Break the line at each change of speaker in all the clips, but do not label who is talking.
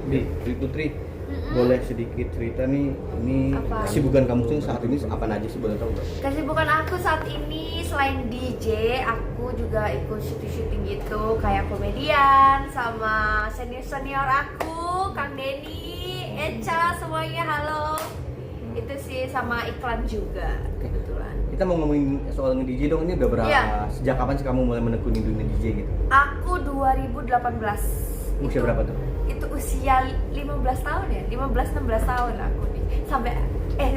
Tri Putri, boleh sedikit cerita nih, ini
Apa?
kesibukan kamu tuh saat ini apa aja sih, boleh tahu nggak?
Kesibukan aku saat ini selain DJ, aku juga ikut syuting-syuting gitu, kayak komedian sama senior-senior aku, Kang Denny, Echa, semuanya halo. Itu sih sama iklan juga kebetulan.
Kita mau ngomongin soal nge-DJ dong, ini udah berapa,
Iya.
sejak kapan sih kamu mulai menekuni dunia DJ gitu?
Aku 2018.
Usia berapa tuh?
Itu usia 15 tahun ya, 15-16 tahun aku nih. Sampai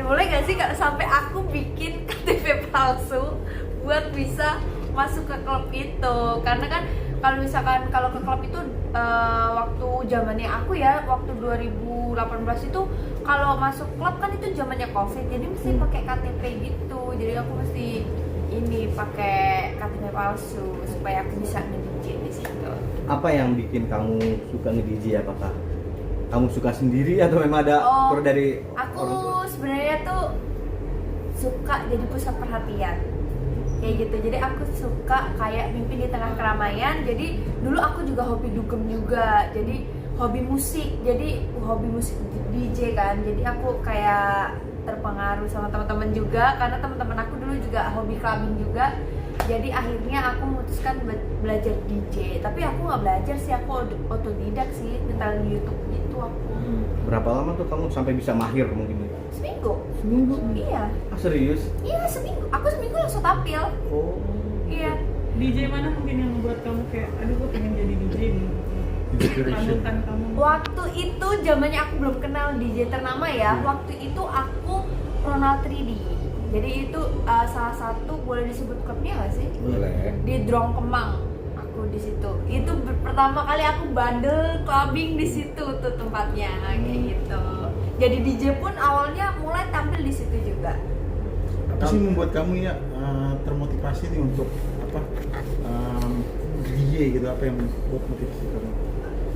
boleh gak sih kalau sampai aku bikin KTP palsu buat bisa masuk ke klub itu. Karena kan kalau misalkan kalau ke klub itu waktu zamannya aku ya, waktu 2018 itu kalau masuk klub kan itu zamannya Covid. Jadi mesti pakai KTP gitu. Jadi aku mesti ini pakai KTP palsu supaya aku bisa nge-DJ di situ.
Apa yang bikin kamu suka nge-DJ? Apakah kamu suka sendiri atau memang ada faktor dari
Aku
orang tua?
sebenarnya tuh suka jadi pusat perhatian kayak gitu. Jadi aku suka kayak mimpi di tengah keramaian. Jadi dulu aku juga hobi dugem juga. Jadi hobi musik. Jadi hobi musik DJ kan. Jadi aku kayak terpengaruh sama teman-teman juga karena teman-teman aku dulu juga hobi clubbing juga. Jadi akhirnya aku memutuskan belajar DJ. Tapi aku nggak belajar sih, aku otodidak sih, nyetel di YouTube gitu aku.
Berapa lama tuh kamu sampai bisa mahir mungkin?
Seminggu.
Seminggu?
Iya.
Ah, serius?
Iya seminggu. Aku seminggu langsung tampil.
Oh.
Iya.
DJ mana mungkin yang membuat kamu kayak, aduh gue pengen jadi DJ nih? Panutan kamu.
Waktu itu zamannya aku belum kenal DJ ternama ya. Waktu itu aku Ronald 3D. Jadi itu salah satu, boleh disebut klubnya nggak sih?
Boleh.
Di Drong Kemang. Aku di situ. Itu pertama kali aku bandel clubbing di situ tuh tempatnya kayak gitu. Jadi DJ pun awalnya mulai tampil di situ juga.
Apa sih membuat kamu ya termotivasi nih untuk apa DJ gitu, apa yang buat motivasi kamu?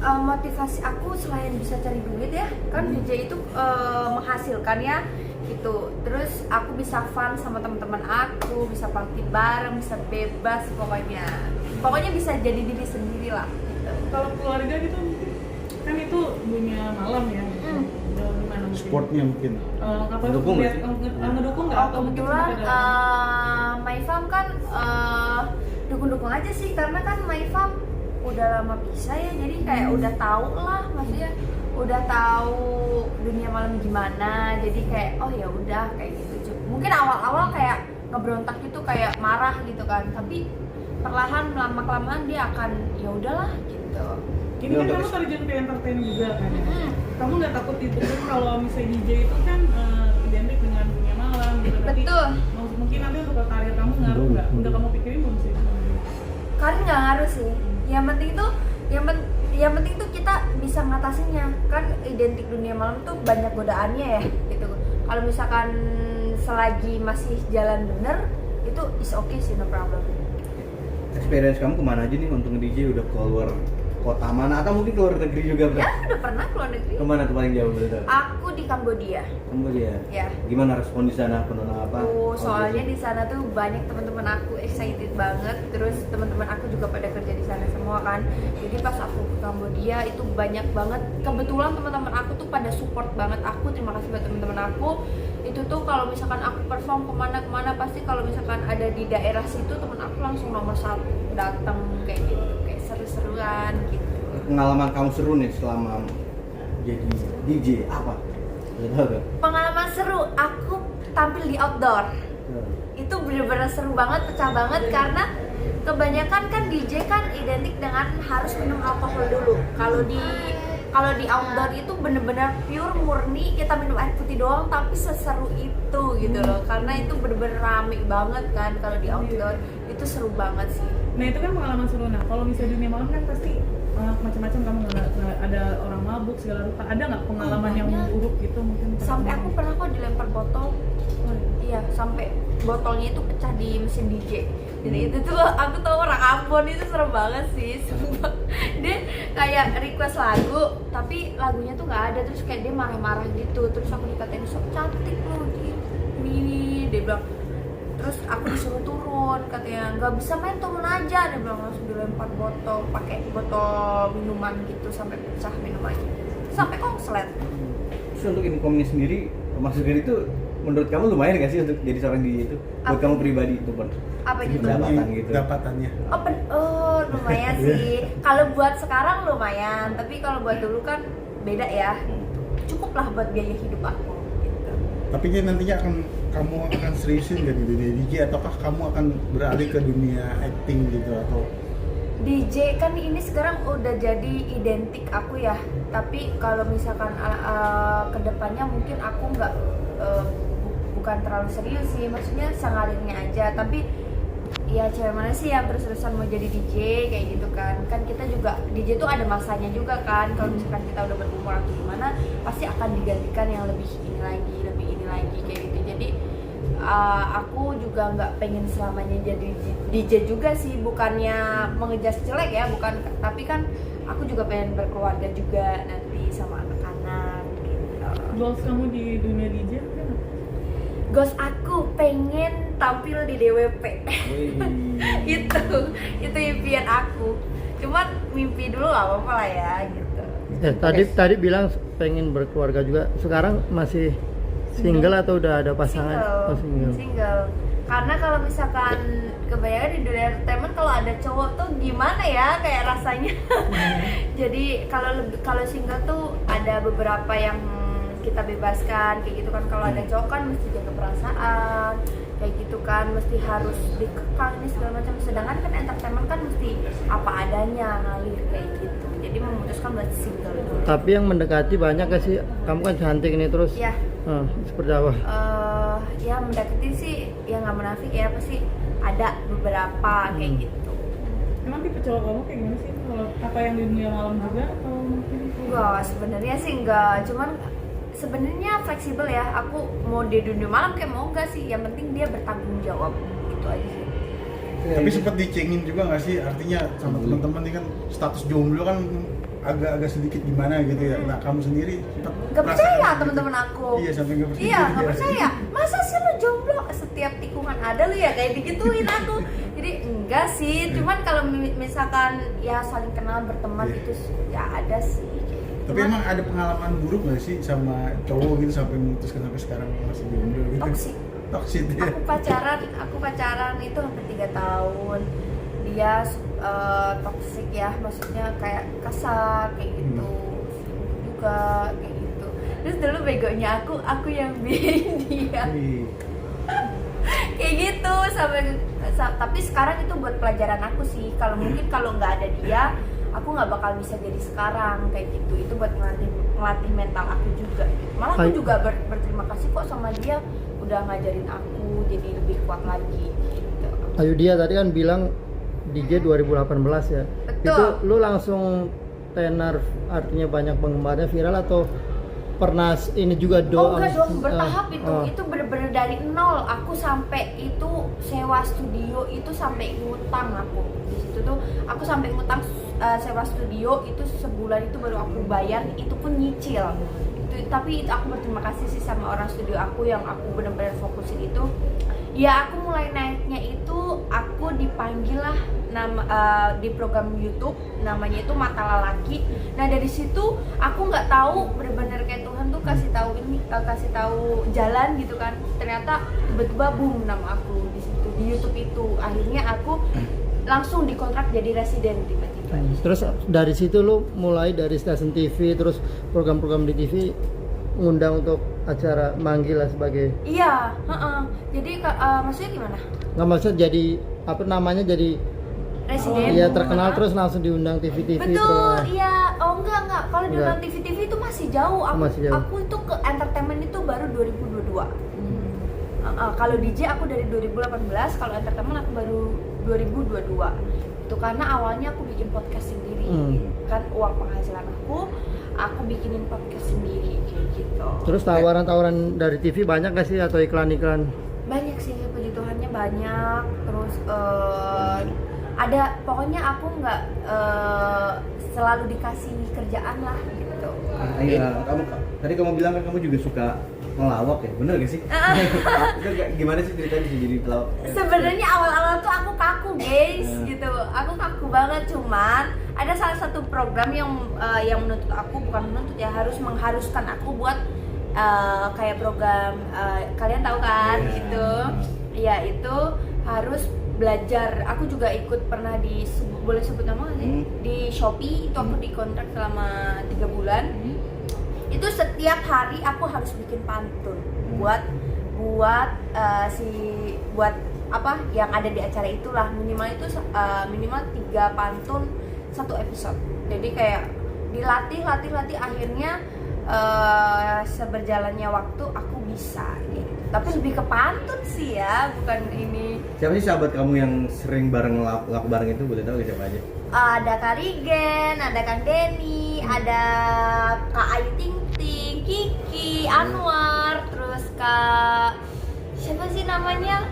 Motivasi aku selain bisa cari duit ya, kan DJ itu menghasilkan ya gitu. Terus aku bisa fun sama teman-teman aku, bisa party bareng, bisa bebas pokoknya bisa jadi diri sendiri lah gitu.
Kalau keluarga gitu mungkin, kan itu dunia malam ya. Udah gimana mungkin?
Sportnya mungkin.
Apa
Mendukung nggak sih?
ngedukung nggak? Atau mungkin
Kebetulan
sekedar-
My Fam kan dukung-dukung aja sih, karena kan My Fam udah lama pisah ya, jadi kayak udah tahu lah, maksudnya udah tahu dunia malam gimana, jadi kayak oh ya udah kayak gitu. Mungkin awal-awal kayak ngeberontak gitu, kayak marah gitu kan, tapi perlahan lama kelamaan dia akan ya udahlah gitu.
Ini kan kamu terjun ke entertain juga kan ya? Kamu nggak takut ditutup kalau misalnya DJ itu kan identik dengan dunia malam gitu? Tapi
Betul.
mungkin nanti untuk ke karir kamu ngaruh nggak? Udah kamu pikirin belum sih?
Karena nggak ngaruh sih. Yang penting tuh kita bisa ngatasinnya. Kan identik dunia malam tuh banyak godaannya ya gitu. Kalau misalkan selagi masih jalan bener, itu is okay sih, no problem.
Experience kamu kemana aja nih untuk nge-DJ? Udah keluar kota mana atau mungkin keluar negeri juga, Bro?
Ya udah pernah keluar negeri.
Kemana tuh paling jauh, Bro?
Aku di Kambodia.
Kambodia.
Ya.
Gimana respon di sana, penonton apa?
Soalnya di sana tuh banyak teman-teman aku excited banget. Terus teman-teman aku juga pada kerja di sana semua kan. Jadi pas aku ke Kambodia itu banyak banget. Kebetulan teman-teman aku tuh pada support banget aku. Terima kasih buat teman-teman aku. Itu tuh kalau misalkan aku perform kemana-kemana, pasti kalau misalkan ada di daerah situ teman aku langsung nomor 1 datang kayak gitu, kayak seru-seruan gitu.
Pengalaman kamu seru nih selama jadi DJ apa? Boleh tahu gak?
Pengalaman seru, aku tampil di outdoor. Itu bener-bener seru banget, pecah banget karena kebanyakan kan DJ kan identik dengan harus minum alkohol dulu. Kalau di outdoor itu bener-bener pure murni kita minum air putih doang, tapi seseru itu gitu loh. Karena itu bener-bener rame banget kan kalau di outdoor. Itu seru banget sih.
Nah itu kan pengalaman seru. Nah kalau misalnya dunia malam kan pasti macam-macam, kamu nggak ada orang mabuk segala rupa. Ada nggak pengalaman yang buruk gitu mungkin?
Sampai aku pernah kok dilempar botol. Iya, sampai botolnya itu pecah di mesin DJ. Jadi itu tuh aku tahu orang Ambon, itu serem banget sih, sumpah. Dia kayak request lagu, tapi lagunya tuh nggak ada, terus kayak dia marah-marah gitu. Terus aku dikatain sok cantik lo gitu. Ini dia bilang. Terus aku disuruh turun, katanya nggak bisa main, turun aja. Dia bilang langsung dilempar botol, pakai botol minuman gitu sampai pecah minumannya. sampai konslet.
Terus untuk income-nya sendiri, maksudnya itu menurut kamu lumayan gak sih untuk jadi seorang DJ itu? Buat
Apa?
kamu pribadi itu pun?
Apa gitu?
Pendapatan gitu.
Dapatannya.
Lumayan sih. Kalau buat sekarang lumayan, tapi kalau buat dulu kan beda ya. Cukup lah buat biaya hidup aku gitu.
Tapi kan nantinya kamu akan seriusin gak di dunia DJ, ataukah kamu akan beralih ke dunia acting gitu atau?
DJ kan ini sekarang udah jadi identik aku ya. Tapi kalau misalkan kedepannya mungkin aku nggak bukan terlalu serius sih, maksudnya sengalirnya aja. Tapi ya cewek mana sih yang terus-terusan mau jadi DJ kayak gitu kan? Kan kita juga DJ tuh ada masanya juga kan. Kalau misalkan kita udah berumur atau gimana, pasti akan digantikan yang lebih ini lagi kayak gitu. Jadi aku juga nggak pengen selamanya jadi DJ juga sih, bukannya mengejas jelek ya, bukan, tapi kan aku juga pengen berkeluarga juga nanti sama anak-anak gitu.
Goals kamu di dunia DJ kan?
Goals aku pengen tampil di DWP. itu impian aku. Cuman mimpi dulu gak apa-apa lah ya gitu.
Tadi bilang pengen berkeluarga juga. Sekarang masih single atau udah ada pasangan? Oh,
Single. Karena kalau misalkan kebanyakan di dunia entertainment kalau ada cowok tuh gimana ya kayak rasanya. Jadi kalau single tuh ada beberapa yang kita bebaskan kayak gitu kan. Kalau ada cowok kan mesti jaga perasaan kayak gitu kan, mesti harus dikekang ini segala macam. Sedangkan kan entertainment kan mesti apa adanya, ngalir kayak gitu. Jadi memutuskan buat single dulu.
Tapi yang mendekati banyak gak sih? Kamu kan cantik nih terus.
Ya.
Seperti apa?
Ya mendekati sih ya nggak menafik ya, pasti ada beberapa kayak gitu.
Emang tipe cowok kamu kayak gimana sih? Kalau apa yang di dunia malam juga atau mungkin?
Enggak, sebenarnya sih enggak, cuman sebenarnya fleksibel ya. Aku mau di dunia malam kayak mau enggak sih, yang penting dia bertanggung jawab gitu aja sih.
Tapi sempat dicengin juga nggak sih, artinya sama teman-teman nih kan status jomblo kan agak sedikit gimana gitu ya. Nah kamu sendiri
Gak percaya teman-teman aku.
Iya, sampai gak percaya.
Iya, gak percaya. Masa sih lo jomblo? Setiap tikungan ada lu ya kayak digituin aku. Jadi enggak sih, cuman kalau misalkan ya saling kenal berteman itu ya ada sih.
Tapi emang ada pengalaman buruk nggak sih sama cowok gitu sampai memutuskan sampai sekarang masih jomblo gitu? Toxic ya.
Aku pacaran itu hampir 3 tahun. Dia toxic ya, maksudnya kayak kasar kayak gitu. Juga kayak gitu. Terus dulu begonya aku yang biarin dia. Kayak gitu tapi sekarang itu buat pelajaran aku sih. Kalau mungkin kalau nggak ada dia, aku nggak bakal bisa jadi sekarang kayak gitu. Itu buat ngelatih mental aku juga gitu. Malah aku juga berterima kasih kok sama dia udah ngajarin aku jadi lebih kuat lagi gitu.
Ayu dia tadi kan bilang DJ 2018 ya.
Betul.
Itu lu langsung tenar, artinya banyak penggemarnya, viral atau pernah ini juga
enggak dong, bertahap itu bener-bener dari nol. Aku sampai itu sewa studio itu sampai ngutang aku. Di situ tuh aku sampai ngutang sewa studio itu sebulan itu baru aku bayar, itu pun nyicil. Tapi aku berterima kasih sih sama orang studio aku yang aku benar-benar fokusin itu. Ya aku mulai naiknya itu aku dipanggil lah di program YouTube namanya itu Mata Lalaki. Nah dari situ aku nggak tahu, benar-benar kayak Tuhan tuh kasih tahu jalan gitu kan. Ternyata tiba-tiba boom nama aku di situ di YouTube itu. Akhirnya aku langsung dikontrak jadi residen tiba-tiba.
Terus dari situ lu mulai dari stasiun TV, terus program-program di TV ngundang untuk acara, manggil lah sebagai.
Iya, jadi maksudnya gimana?
Nggak, maksud jadi apa namanya, jadi
Residen.
Iya, terkenal terus langsung diundang TV-TV.
Betul, iya. Oh enggak. Kalau diundang TV-TV itu masih jauh. Aku itu ke entertainment itu baru 2022. Kalau DJ aku dari 2018, kalau entertainment aku baru 2022. Itu karena awalnya aku bikin podcast sendiri. Kan uang penghasilan aku bikinin podcast sendiri kayak gitu.
Terus tawaran-tawaran dari TV banyak gak sih, atau iklan-iklan?
Banyak sih, puji Tuhannya banyak. Terus ada, pokoknya aku nggak selalu dikasih kerjaan lah gitu.
Iya, tadi kamu bilang kan kamu juga suka ngelawak ya, bener gak sih? Itu gimana sih ceritanya bisa jadi pelawak?
Sebenarnya awal-awal tuh aku kaku guys gitu, aku kaku banget, cuman ada salah satu program yang menuntut aku, bukan menuntut ya, mengharuskan aku buat kayak program kalian tahu kan gitu ya, itu harus belajar. Aku juga ikut pernah boleh sebut nama nggak sih? Di Shopee itu aku dikontrak selama 3 bulan. Itu setiap hari aku harus bikin pantun buat apa yang ada di acara itulah, minimal 3 pantun 1 episode. Jadi kayak dilatih akhirnya seberjalannya waktu aku bisa gitu. Tapi lebih ke pantun sih ya, bukan ini.
Siapa sih sahabat kamu yang sering bareng laku bareng itu, boleh tahu gak siapa aja?
Ada Kak Rigen, ada Kang Denny, ada Kak Ayu Ting Ting, Kiki, Anwar, terus Kak siapa sih namanya?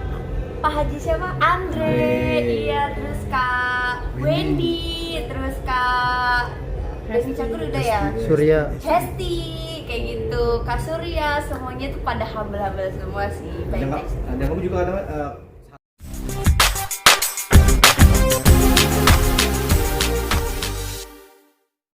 Pak Haji siapa? Andre, iya, terus Kak Wendy, terus Kak Denny Cakur udah ya?
Surya.
Hesti, kayak gitu, Kak Surya, semuanya tuh pada humble-humble semua sih.
Dan kamu juga ada